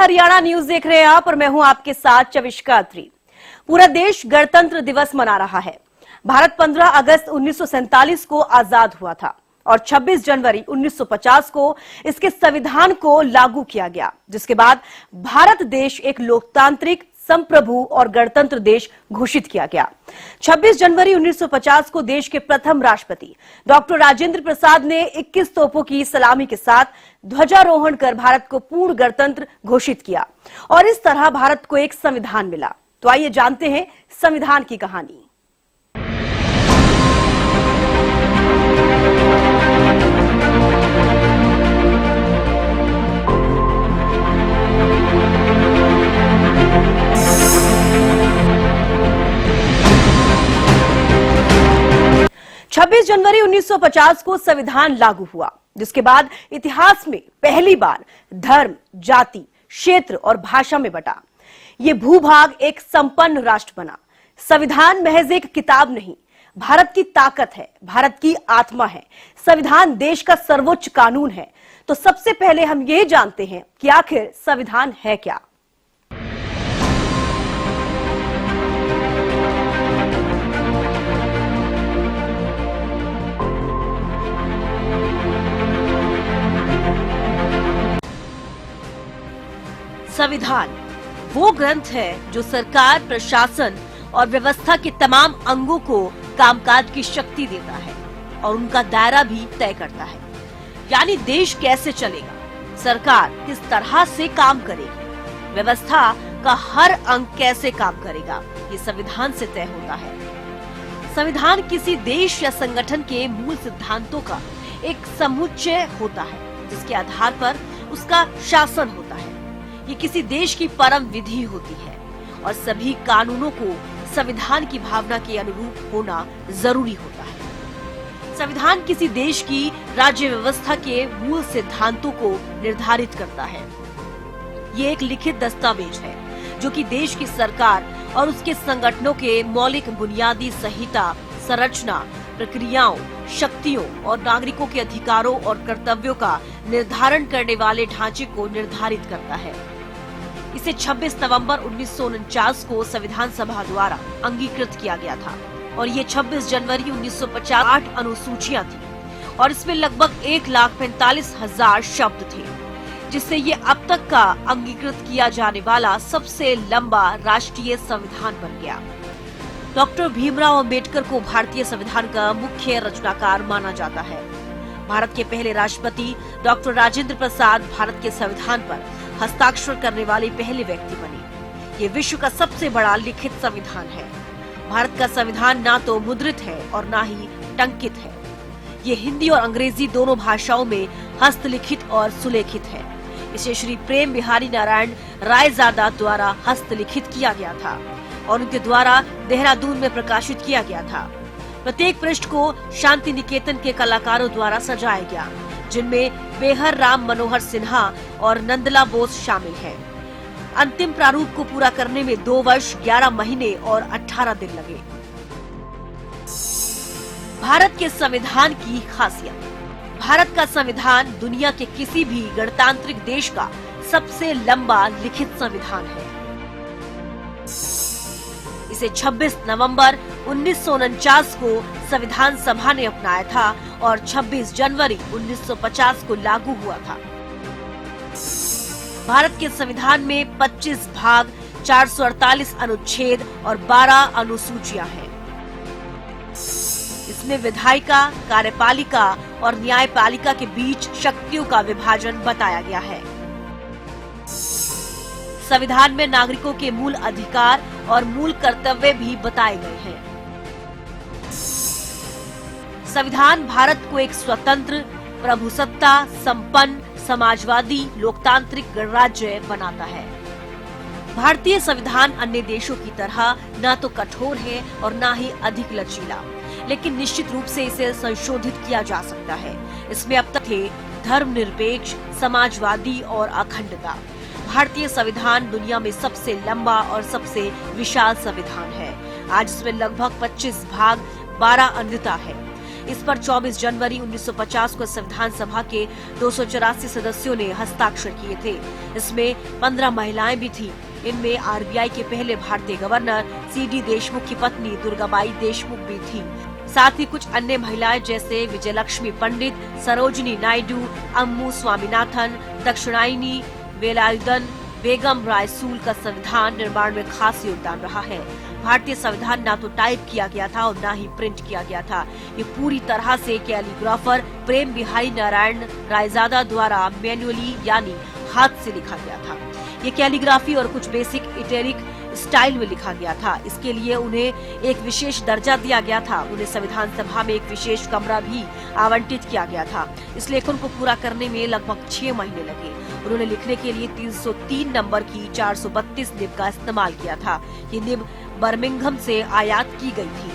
Haryana news देख रहे हैं आप और मैं हूं आपके साथ चविष्का अत्री। पूरा देश गणतंत्र दिवस मना रहा है। भारत 15 अगस्त 1947 को आजाद हुआ था और 26 जनवरी 1950 को इसके संविधान को लागू किया गया, जिसके बाद भारत देश एक लोकतांत्रिक, संप्रभु और गणतंत्र देश घोषित किया गया। 26 जनवरी 1950 को देश के प्रथम राष्ट्रपति डॉक्टर राजेंद्र प्रसाद ने 21 तोपों की सलामी के साथ ध्वजारोहण कर भारत को पूर्ण गणतंत्र घोषित किया और इस तरह भारत को एक संविधान मिला। तो आइए जानते हैं संविधान की कहानी। 26 जनवरी 1950 को संविधान लागू हुआ, जिसके बाद इतिहास में पहली बार धर्म, जाति, क्षेत्र और भाषा में बटा ये भूभाग एक संपन्न राष्ट्र बना। संविधान महज एक किताब नहीं, भारत की ताकत है, भारत की आत्मा है। संविधान देश का सर्वोच्च कानून है। तो सबसे पहले हम ये जानते हैं कि आखिर संविधान है क्या। संविधान वो ग्रंथ है जो सरकार, प्रशासन और व्यवस्था के तमाम अंगों को कामकाज की शक्ति देता है और उनका दायरा भी तय करता है। यानी देश कैसे चलेगा, सरकार किस तरह से काम करेगी, व्यवस्था का हर अंग कैसे काम करेगा, ये संविधान से तय होता है। संविधान किसी देश या संगठन के मूल सिद्धांतों का एक समुच्चय होता है, जिसके आधार पर उसका शासन होता है। ये किसी देश की परम विधि होती है और सभी कानूनों को संविधान की भावना के अनुरूप होना जरूरी होता है। संविधान किसी देश की राज्य व्यवस्था के मूल सिद्धांतों को निर्धारित करता है। ये एक लिखित दस्तावेज है जो कि देश की सरकार और उसके संगठनों के मौलिक बुनियादी संहिता, संरचना, प्रक्रियाओं, शक्तियों और नागरिकों के अधिकारों और कर्तव्यों का निर्धारण करने वाले ढांचे को निर्धारित करता है। इसे 26 नवंबर 1949 को संविधान सभा द्वारा अंगीकृत किया गया था और ये 26 जनवरी 1950 8 अनुसूचियां थी और इसमें लगभग 1,45,000 शब्द थे, जिससे ये अब तक का अंगीकृत किया जाने वाला सबसे लंबा राष्ट्रीय संविधान बन गया। डॉक्टर भीमराव अंबेडकर को भारतीय संविधान का मुख्य रचनाकार माना जाता है। भारत के पहले राष्ट्रपति डॉक्टर राजेंद्र प्रसाद भारत के संविधान पर हस्ताक्षर करने वाले पहले व्यक्ति बने। ये विश्व का सबसे बड़ा लिखित संविधान है। भारत का संविधान ना तो मुद्रित है और ना ही टंकित है। ये हिंदी और अंग्रेजी दोनों भाषाओं में हस्तलिखित और सुलेखित है। इसे श्री प्रेम बिहारी नारायण रायजादा द्वारा हस्तलिखित किया गया था और उनके द्वारा देहरादून में प्रकाशित किया गया था। प्रत्येक पृष्ठ को शांति निकेतन के कलाकारों द्वारा सजाया गया, जिनमें बेहर राम मनोहर सिन्हा और नंदला बोस शामिल हैं। अंतिम प्रारूप को पूरा करने में 2 वर्ष, 11 महीने और 18 दिन लगे। भारत के संविधान की खासियत। भारत का संविधान दुनिया के किसी भी गणतांत्रिक देश का सबसे लंबा लिखित संविधान है। इसे 26 नवंबर 1949 को संविधान सभा ने अपनाया था और 26 जनवरी 1950 को लागू हुआ था। भारत के संविधान में 25 भाग, 448 अनुच्छेद और 12 अनुसूचियां हैं। इसमें विधायिका, कार्यपालिका और न्यायपालिका के बीच शक्तियों का विभाजन बताया गया है। संविधान में नागरिकों के मूल अधिकार और मूल कर्तव्य भी बताए गए हैं। संविधान भारत को एक स्वतंत्र, प्रभुसत्ता संपन्न, समाजवादी, लोकतांत्रिक गणराज्य बनाता है। भारतीय संविधान अन्य देशों की तरह न तो कठोर है और न ही अधिक लचीला, लेकिन निश्चित रूप से इसे संशोधित किया जा सकता है। इसमें अब तक थे धर्मनिरपेक्ष, समाजवादी और अखंडता। भारतीय संविधान दुनिया में सबसे लंबा और सबसे विशाल संविधान है। आज इसमें लगभग 25 भाग, 12 अंगता है। इस पर 24 जनवरी 1950 को संविधान सभा के 284 सदस्यों ने हस्ताक्षर किए थे। इसमें 15 महिलाएं भी थी। इनमें आरबीआई के पहले भारतीय गवर्नर सीडी देशमुख की पत्नी दुर्गाबाई देशमुख भी थी। साथ ही कुछ अन्य महिलाएं जैसे विजयलक्ष्मी पंडित, सरोजिनी नायडू, अम्मू स्वामीनाथन, दक्षिणायनी वेलायुधन, बेगम रायसूल का संविधान निर्माण में खास योगदान रहा है। भारतीय संविधान ना तो टाइप किया गया था और ना ही प्रिंट किया गया था। ये पूरी तरह से कैलीग्राफर प्रेम बिहारी नारायण रायजादा द्वारा मैन्युअली यानी हाथ से लिखा गया था। ये कैलीग्राफी और कुछ बेसिक इटैलिक स्टाइल में लिखा गया था। इसके लिए उन्हें एक विशेष दर्जा दिया गया था। उन्हें संविधान सभा में एक विशेष कमरा भी आवंटित किया गया था। इस लेखन को पूरा करने में लगभग 6 महीने लगे। उन्होंने लिखने के लिए 303 नंबर की 432 निब का इस्तेमाल किया था। ये निब बर्मिंघम से आयात की गई थी।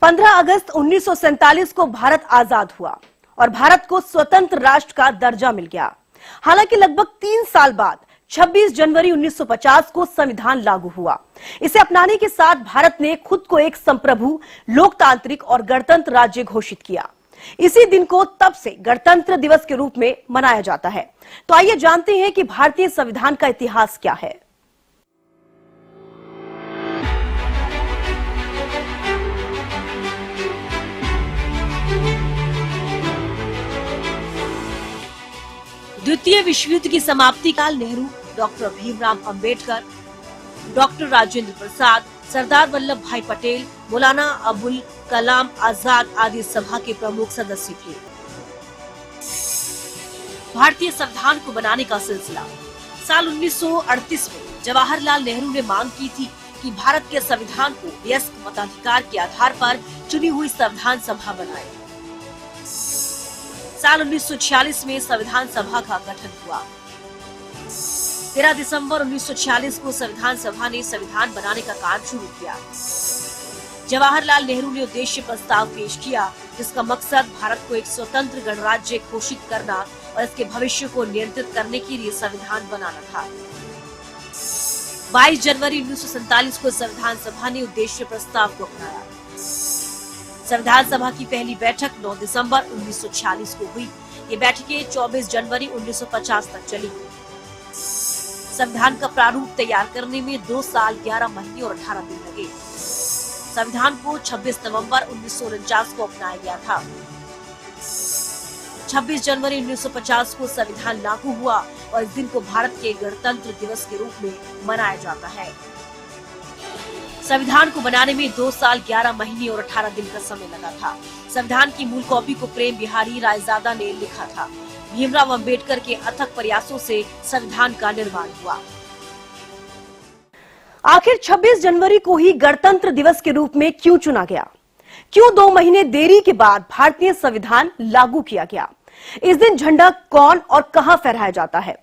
15 अगस्त 1947 को भारत आजाद हुआ और भारत को स्वतंत्र राष्ट्र का दर्जा मिल गया। हालांकि लगभग 3 साल बाद 26 जनवरी 1950 को संविधान लागू हुआ। इसे अपनाने के साथ भारत ने खुद को एक संप्रभु, लोकतांत्रिक और गणतंत्र राज्य घोषित किया। इसी दिन को तब से गणतंत्र दिवस के रूप में मनाया जाता है। तो आइए जानते हैं कि भारतीय संविधान का इतिहास क्या है। द्वितीय विश्व युद्ध की समाप्ति काल नेहरू, डॉक्टर भीमराव अंबेडकर, डॉक्टर राजेंद्र प्रसाद, सरदार वल्लभ भाई पटेल, मौलाना अबुल कलाम आजाद आदि सभा के प्रमुख सदस्य थे। भारतीय संविधान को बनाने का सिलसिला साल 1938 में जवाहरलाल नेहरू ने मांग की थी कि भारत के संविधान को वयस्क मताधिकार के आधार पर चुनी हुई संविधान सभा बनाए। साल 1946 में संविधान सभा का गठन हुआ। 13 दिसंबर 1946 को संविधान सभा ने संविधान बनाने का काम शुरू किया। जवाहरलाल नेहरू ने उद्देश्य प्रस्ताव पेश किया, जिसका मकसद भारत को एक स्वतंत्र गणराज्य घोषित करना और इसके भविष्य को नियंत्रित करने के लिए संविधान बनाना था। 22 जनवरी 1947 को संविधान सभा ने उद्देश्य प्रस्ताव को अपनाया। संविधान सभा की पहली बैठक 9 दिसंबर 1946 को हुई। ये बैठकें 24 जनवरी 1950 तक चली। संविधान का प्रारूप तैयार करने में 2 साल 11 महीने और 18 दिन लगे। संविधान को 26 नवंबर 1949 को अपनाया गया था। 26 जनवरी 1950 को संविधान लागू हुआ और इस दिन को भारत के गणतंत्र दिवस के रूप में मनाया जाता है। संविधान को बनाने में 2 साल 11 महीने और 18 दिन का समय लगा था। संविधान की मूल कॉपी को प्रेम बिहारी रायजादा ने लिखा था। भीमराव अंबेडकर के अथक प्रयासों से संविधान का निर्माण हुआ। आखिर 26 जनवरी को ही गणतंत्र दिवस के रूप में क्यों चुना गया? क्यों 2 महीने देरी के बाद भारतीय संविधान लागू किया गया? इस दिन झंडा कौन और कहां फहराया जाता है?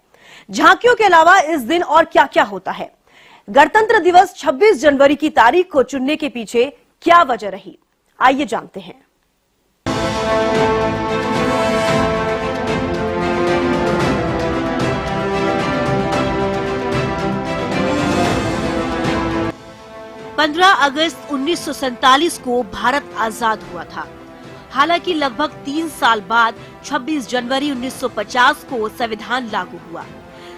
झांकियों के अलावा इस दिन और क्या क्या होता है? गणतंत्र दिवस 26 जनवरी की तारीख को चुनने के पीछे क्या वजह रही? आइए जानते हैं। पंद्रह अगस्त 1947 को भारत आजाद हुआ था। हालांकि लगभग 3 साल बाद 26 जनवरी 1950 को संविधान लागू हुआ,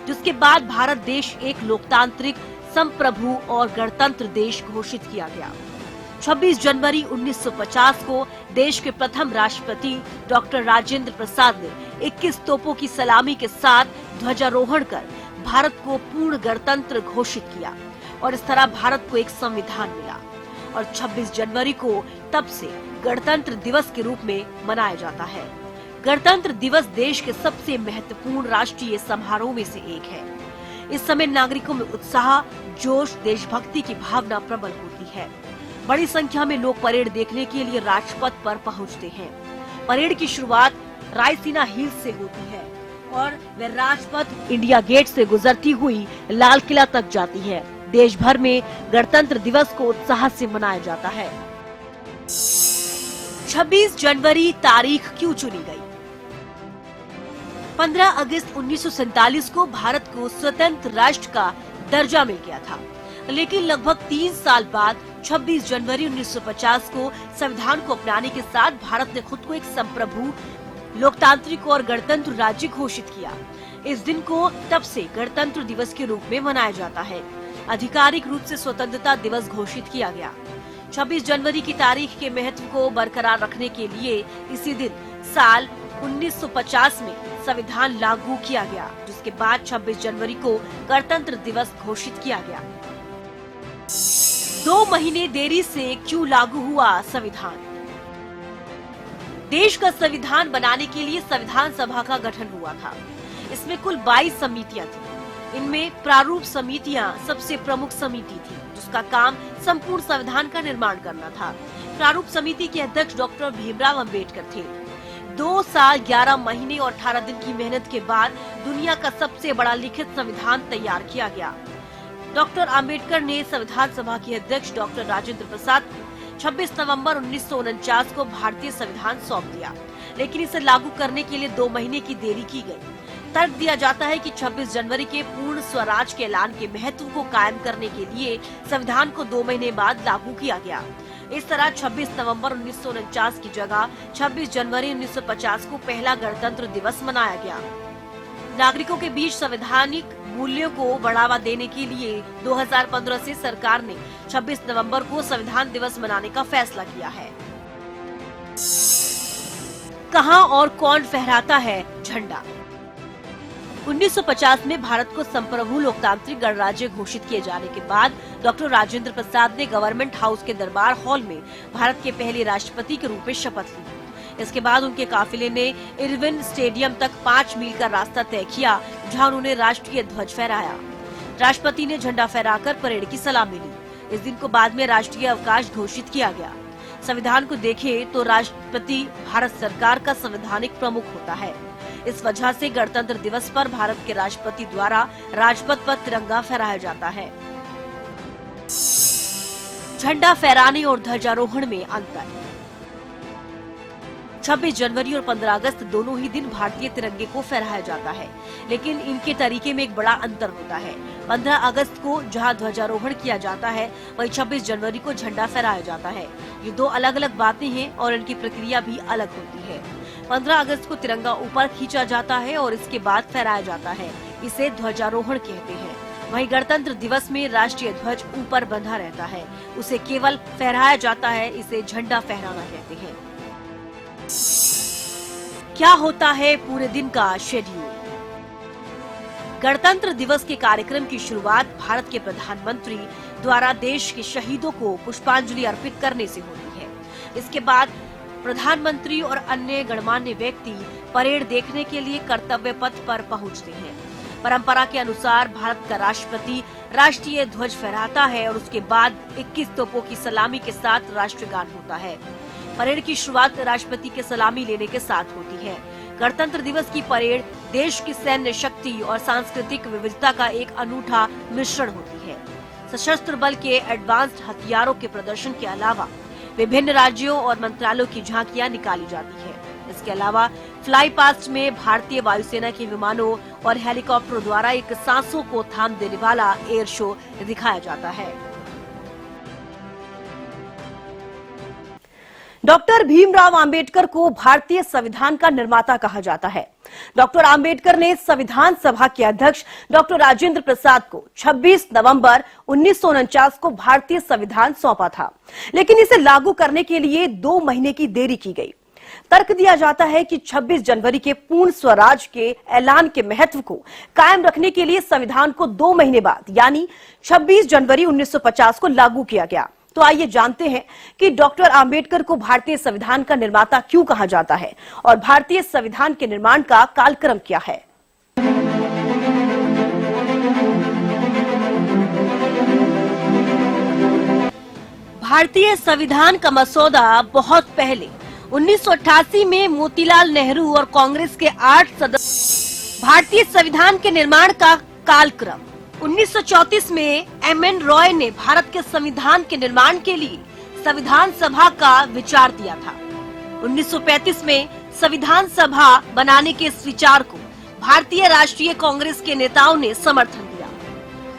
जिसके बाद भारत देश एक लोकतांत्रिक, संप्रभु और गणतंत्र देश घोषित किया गया। 26 जनवरी 1950 को देश के प्रथम राष्ट्रपति डॉक्टर राजेंद्र प्रसाद ने 21 तोपों की सलामी के साथ ध्वजारोहण कर भारत को पूर्ण गणतंत्र घोषित किया और इस तरह भारत को एक संविधान मिला। और 26 जनवरी को तब से गणतंत्र दिवस के रूप में मनाया जाता है। गणतंत्र दिवस देश के सबसे महत्वपूर्ण राष्ट्रीय समारोह में से एक है। इस समय नागरिकों में उत्साह, जोश, देशभक्ति की भावना प्रबल होती है। बड़ी संख्या में लोग परेड देखने के लिए राजपथ पर पहुंचते हैं। परेड की शुरुआत रायसीना हिल्स से होती है और वह राजपथ इंडिया गेट से गुजरती हुई लाल किला तक जाती है। देश भर में गणतंत्र दिवस को उत्साह से मनाया जाता है। 26 जनवरी तारीख क्यों चुनी गई? 15 अगस्त 1947 को भारत को स्वतंत्र राष्ट्र का दर्जा मिल गया था। लेकिन लगभग 3 साल बाद 26 जनवरी 1950 को संविधान को अपनाने के साथ भारत ने खुद को एक संप्रभु, लोकतांत्रिक और गणतंत्र राज्य घोषित किया। इस दिन को तब से गणतंत्र दिवस के रूप में मनाया जाता है। आधिकारिक रूप से स्वतंत्रता दिवस घोषित किया गया। 26 जनवरी की तारीख के महत्व को बरकरार रखने के लिए इसी दिन साल 1950 में संविधान लागू किया गया, जिसके बाद 26 जनवरी को गणतंत्र दिवस घोषित किया गया। 2 महीने देरी से क्यों लागू हुआ संविधान? देश का संविधान बनाने के लिए संविधान सभा का गठन हुआ था। इसमें कुल 22 समितियां थी। इनमें प्रारूप समितियां सबसे प्रमुख समिति थी, जिसका काम संपूर्ण संविधान का निर्माण करना था। प्रारूप समिति के अध्यक्ष डॉक्टर भीमराव अंबेडकर थे। 2 साल 11 महीने और 18 दिन की मेहनत के बाद दुनिया का सबसे बड़ा लिखित संविधान तैयार किया गया। डॉक्टर अंबेडकर ने संविधान सभा के अध्यक्ष डॉक्टर राजेंद्र प्रसाद को 26 नवंबर 1949 को भारतीय संविधान सौंप दिया, लेकिन इसे लागू करने के लिए 2 महीने की देरी की गई। तर्क दिया जाता है कि 26 जनवरी के पूर्ण स्वराज के ऐलान के महत्व को कायम करने के लिए संविधान को 2 महीने बाद लागू किया गया। इस तरह 26 नवंबर 1949 की जगह 26 जनवरी 1950 को पहला गणतंत्र दिवस मनाया गया। नागरिकों के बीच संवैधानिक मूल्यों को बढ़ावा देने के लिए 2015 से सरकार ने 26 नवंबर को संविधान दिवस मनाने का फैसला किया है। कहां और कौन फहराता है झंडा? 1950 में भारत को संप्रभु लोकतांत्रिक गणराज्य घोषित किए जाने के बाद डॉक्टर राजेंद्र प्रसाद ने गवर्नमेंट हाउस के दरबार हॉल में भारत के पहले राष्ट्रपति के रूप में शपथ ली। इसके बाद उनके काफिले ने इरविन स्टेडियम तक 5 मील का रास्ता तय किया, जहां उन्होंने राष्ट्रीय ध्वज फहराया। राष्ट्रपति ने झंडा फहराकर परेड की सलामी ली। इस दिन को बाद में राष्ट्रीय अवकाश घोषित किया गया। संविधान को देखें तो राष्ट्रपति भारत सरकार का संवैधानिक प्रमुख होता है। इस वजह से गणतंत्र दिवस पर भारत के राष्ट्रपति द्वारा राजपथ पर तिरंगा फहराया जाता है। झंडा फहराने और ध्वजारोहण में अंतर। 26 जनवरी और 15 अगस्त दोनों ही दिन भारतीय तिरंगे को फहराया जाता है, लेकिन इनके तरीके में एक बड़ा अंतर होता है। 15 अगस्त को जहां ध्वजारोहण किया जाता है, वहीं 26 जनवरी को झंडा फहराया जाता है। ये 2 अलग अलग बातें हैं और इनकी प्रक्रिया भी अलग होती है। 15 अगस्त को तिरंगा ऊपर खींचा जाता है और इसके बाद फहराया जाता है। इसे ध्वजारोहण कहते हैं। वहीं गणतंत्र दिवस में राष्ट्रीय ध्वज ऊपर बंधा रहता है, उसे केवल फहराया जाता है। इसे झंडा फहराना कहते हैं। क्या होता है पूरे दिन का शेड्यूल? गणतंत्र दिवस के कार्यक्रम की शुरुआत भारत के प्रधानमंत्री द्वारा देश के शहीदों को पुष्पांजलि अर्पित करने से होती है। इसके बाद प्रधानमंत्री और अन्य गणमान्य व्यक्ति परेड देखने के लिए कर्तव्य पथ पर पहुंचते हैं। परंपरा के अनुसार भारत का राष्ट्रपति राष्ट्रीय ध्वज फहराता है और उसके बाद 21 तोपों की सलामी के साथ राष्ट्रगान होता है। परेड की शुरुआत राष्ट्रपति के सलामी लेने के साथ होती है। गणतंत्र दिवस की परेड देश की सैन्य शक्ति और सांस्कृतिक विविधता का एक अनूठा मिश्रण होती है। सशस्त्र बल के एडवांस्ड हथियारों के प्रदर्शन के अलावा विभिन्न राज्यों और मंत्रालयों की झांकियां निकाली जाती है। इसके अलावा फ्लाई पास्ट में भारतीय वायुसेना के विमानों और हेलीकॉप्टरों द्वारा एक सांसों को थाम देने वाला एयर शो दिखाया जाता है। डॉक्टर भीमराव अंबेडकर को भारतीय संविधान का निर्माता कहा जाता है। डॉक्टर अंबेडकर ने संविधान सभा के अध्यक्ष डॉक्टर राजेंद्र प्रसाद को 26 नवंबर 1949 को भारतीय संविधान सौंपा था, लेकिन इसे लागू करने के लिए 2 महीने की देरी की गई। तर्क दिया जाता है कि 26 जनवरी के पूर्ण स्वराज के ऐलान के महत्व को कायम रखने के लिए संविधान को 2 महीने बाद यानी 26 जनवरी 1950 को लागू किया गया। तो आइए जानते हैं कि डॉक्टर अंबेडकर को भारतीय संविधान का निर्माता क्यों कहा जाता है और भारतीय संविधान के निर्माण का कालक्रम क्या है। भारतीय संविधान का मसौदा बहुत पहले 1988 में मोतीलाल नेहरू और कांग्रेस के 8 सदस्य। भारतीय संविधान के निर्माण का कालक्रम 1934 में एम.एन. रॉय ने भारत के संविधान के निर्माण के लिए संविधान सभा का विचार दिया था। 1935 में संविधान सभा बनाने के इस विचार को भारतीय राष्ट्रीय कांग्रेस के नेताओं ने समर्थन दिया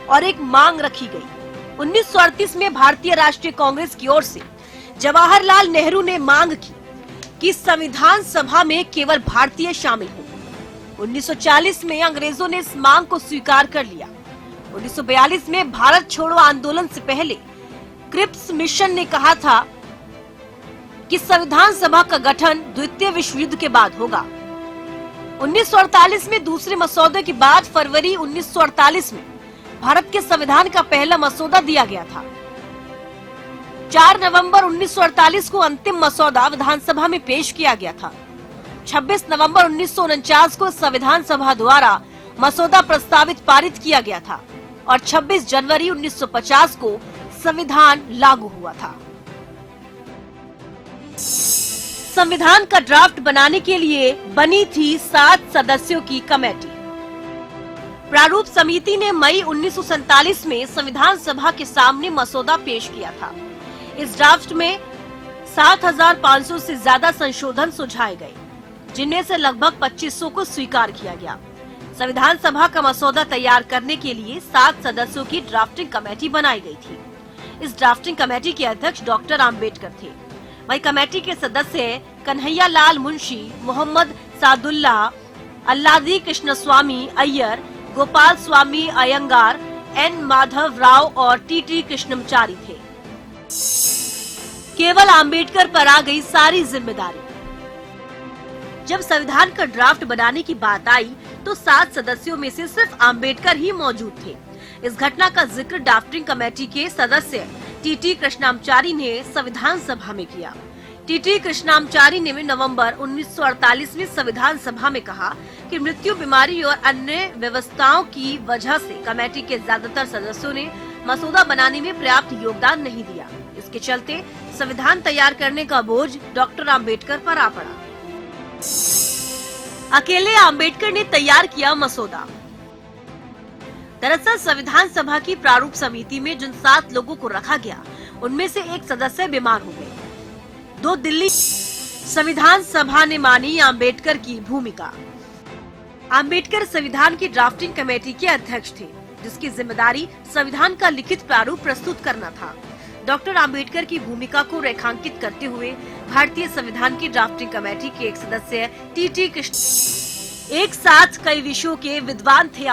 और एक मांग रखी गई 1938 में भारतीय राष्ट्रीय कांग्रेस की ओर से जवाहरलाल नेहरू ने मांग की कि संविधान सभा में केवल भारतीय शामिल हो। 1940 में अंग्रेजों ने इस मांग को स्वीकार कर लिया। 1942 में भारत छोड़ो आंदोलन से पहले क्रिप्स मिशन ने कहा था कि संविधान सभा का गठन द्वितीय विश्व युद्ध के बाद होगा। 1948 में दूसरे मसौदे के बाद फरवरी 1948 में भारत के संविधान का पहला मसौदा दिया गया था। 4 नवंबर 1948 को अंतिम मसौदा विधानसभा में पेश किया गया था। 26 नवंबर 1949 को संविधान सभा द्वारा मसौदा प्रस्तावित पारित किया गया था और 26 जनवरी 1950 को संविधान लागू हुआ था। संविधान का ड्राफ्ट बनाने के लिए बनी थी 7 सदस्यों की कमेटी। प्रारूप समिति ने मई 1947 में संविधान सभा के सामने मसौदा पेश किया था। इस ड्राफ्ट में 7,500 से ज्यादा संशोधन सुझाए गए, जिनमें से लगभग 2500 को स्वीकार किया गया। संविधान सभा का मसौदा तैयार करने के लिए 7 सदस्यों की ड्राफ्टिंग कमेटी बनाई गई थी। इस ड्राफ्टिंग कमेटी के अध्यक्ष डॉक्टर आम्बेडकर थे। वही कमेटी के सदस्य कन्हैया लाल मुंशी, मोहम्मद सादुल्ला, अल्लादी कृष्णस्वामी अय्यर, गोपाल स्वामी अयंगार, एन माधव राव और टी कृष्णमचारी थे। केवल आम्बेडकर पर आ गई सारी जिम्मेदारी। जब संविधान का ड्राफ्ट बनाने की बात आई तो 7 सदस्यों में से सिर्फ आम्बेडकर ही मौजूद थे। इस घटना का जिक्र ड्राफ्टिंग कमेटी के सदस्य टी कृष्णमचारी ने संविधान सभा में किया। टी कृष्णमचारी ने नवंबर 1948 में संविधान सभा में कहा कि मृत्यु, बीमारी और अन्य व्यवस्थाओं की वजह से कमेटी के ज्यादातर सदस्यों ने मसौदा बनाने में पर्याप्त योगदान नहीं दिया। इसके चलते संविधान तैयार करने का बोझ डॉक्टर आम्बेडकर पर आ पड़ा। अकेले आम्बेडकर ने तैयार किया मसौदा। दरअसल संविधान सभा की प्रारूप समिति में जिन 7 लोगों को रखा गया, उनमें से एक सदस्य बीमार हो गए। 2 दिल्ली संविधान सभा ने मानी आम्बेडकर की भूमिका। आम्बेडकर संविधान की ड्राफ्टिंग कमेटी के अध्यक्ष थे, जिसकी जिम्मेदारी संविधान का लिखित प्रारूप प्रस्तुत करना था। डॉक्टर आम्बेडकर की भूमिका को रेखांकित करते हुए भारतीय संविधान की ड्राफ्टिंग कमेटी के एक सदस्य टी कृष्ण, एक साथ कई विषयों के विद्वान थे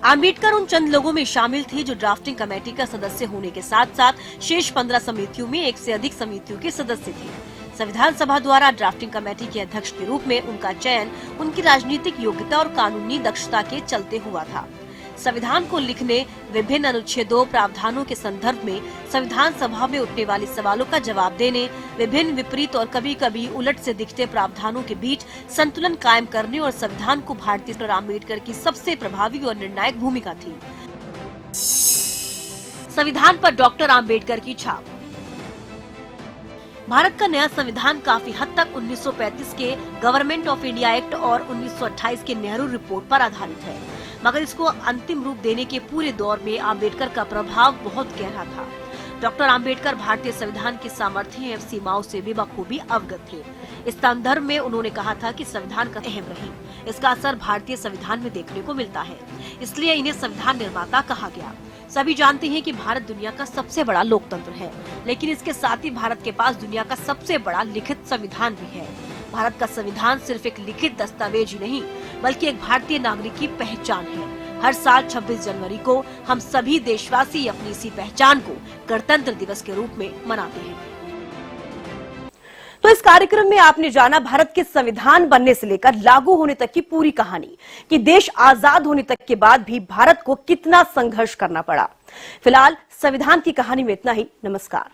आम्बेडकर उन चंद लोगों में शामिल थे जो ड्राफ्टिंग कमेटी का सदस्य होने के साथ साथ शेष 15 समितियों में एक से अधिक समितियों के सदस्य थे। संविधान सभा द्वारा ड्राफ्टिंग कमेटी के अध्यक्ष के रूप में उनका चयन उनकी राजनीतिक योग्यता और कानूनी दक्षता के चलते हुआ था। संविधान को लिखने, विभिन्न अनुच्छेदों, प्रावधानों के संदर्भ में संविधान सभा में उठने वाले सवालों का जवाब देने, विभिन्न विपरीत और कभी-कभी उलट से दिखते प्रावधानों के बीच संतुलन कायम करने और संविधान को भारतीय डॉक्टर आम्बेडकर की सबसे प्रभावी और निर्णायक भूमिका थी। संविधान पर डॉक्टर आम्बेडकर की छाप। भारत का नया संविधान काफी हद तक 1935 के गवर्नमेंट ऑफ इंडिया एक्ट और 1928 के नेहरू रिपोर्ट पर आधारित है, मगर इसको अंतिम रूप देने के पूरे दौर में आम्बेडकर का प्रभाव बहुत गहरा था। डॉक्टर आम्बेडकर भारतीय संविधान की सामर्थ्य एवं सीमाओं से भी बखूबी अवगत थे। इस संदर्भ में उन्होंने कहा था कि संविधान का अहम रही, इसका असर भारतीय संविधान में देखने को मिलता है, इसलिए इन्हें संविधान निर्माता कहा गया। सभी जानते हैं कि भारत दुनिया का सबसे बड़ा लोकतंत्र है, लेकिन इसके साथ ही भारत के पास दुनिया का सबसे बड़ा लिखित संविधान भी है। भारत का संविधान सिर्फ एक लिखित दस्तावेज ही नहीं, बल्कि एक भारतीय नागरिक की पहचान है। हर साल 26 जनवरी को हम सभी देशवासी अपनी इसी पहचान को गणतंत्र दिवस के रूप में मनाते हैं। तो इस कार्यक्रम में आपने जाना भारत के संविधान बनने से लेकर लागू होने तक की पूरी कहानी, कि देश आजाद होने तक के बाद भी भारत को कितना संघर्ष करना पड़ा। फिलहाल संविधान की कहानी में इतना ही। नमस्कार।